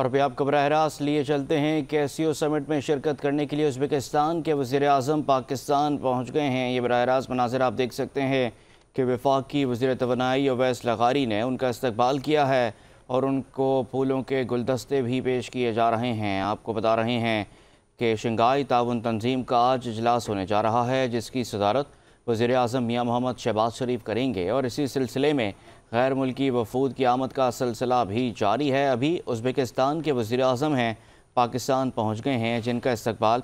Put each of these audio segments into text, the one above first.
और अभी आपको बराह रास्त लिए चलते हैं कि SCO समिट में शिरकत करने के लिए उज़्बेकिस्तान के वज़ीर-ए-आज़म पाकिस्तान पहुँच गए हैं। ये बराह रास्त मनाज़िर आप देख सकते हैं कि वफाकी वज़ीर तवानाई अवैस लगारी ने उनका इस्तकबाल किया है और उनको फूलों के गुलदस्ते भी पेश किए जा रहे हैं। आपको बता रहे हैं कि शंघाई ताउन तंजीम का आज इजलास होने जा रहा है, जिसकी सदारत वज़ीर-ए-आज़म मियां मोहम्मद शहबाज शरीफ करेंगे और इसी सिलसिले में गैर मुल्की वफूद की आमद का सिलसिला भी जारी है। अभी उज़्बेकिस्तान के वज़ीर-ए-आज़म हैं पाकिस्तान पहुँच गए हैं, जिनका इस्तकबाल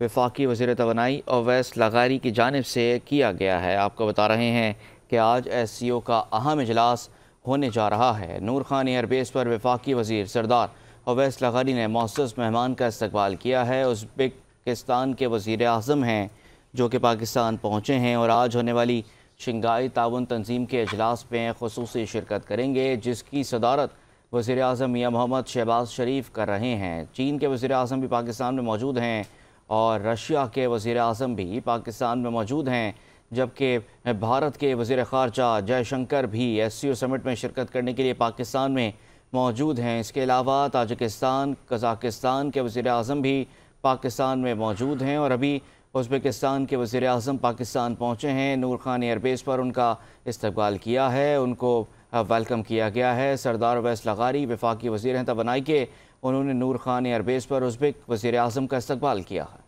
वफाकी वज़ीर तवानाई अवैस लगारी की जानिब से किया गया है। आपको बता रहे हैं कि आज SCO का अहम इजलास होने जा रहा है। नूर खान एयरबेस पर वफाकी वज़ीर सरदार अवैस लगारी ने मौसूस मेहमान का इस्तकबाल किया है। उज़्बेकिस्तान के वज़ीर-ए-आज़म हैं जो कि पाकिस्तान पहुँचे हैं और आज होने वाली शंघाई ताउन तंजीम के इजलास में ख़ुसूसी शिरकत करेंगे, जिसकी सदारत वज़ीर-ए-आज़म मियां मोहम्मद शहबाज शरीफ कर रहे हैं। चीन के वज़ीर-ए-आज़म भी पाकिस्तान में मौजूद हैं और रशिया के वज़ीर-ए-आज़म भी पाकिस्तान में मौजूद हैं, जबकि भारत के वज़ीर ख़ारजा जयशंकर भी SCO समिट में शिरकत करने के लिए पाकिस्तान में मौजूद हैं। इसके अलावा ताजिकिस्तान, कज़ाकिस्तान के वज़ीर-ए-आज़म भी पाकिस्तान में मौजूद हैं और अभी उज़्बेकिस्तान के वज़ीर-ए-आज़म पाकिस्तान पहुँचे हैं। नूर खान एयरबेस पर उनका इस्तकबाल किया है, उनको वेलकम किया गया है। सरदार अवैस लगारी वफाकी वज़ीर हैं तवानाई के, उन्होंने नूर खान एयरबेस पर उज़्बेक वज़ीर-ए-आज़म का इस्तकबाल किया है।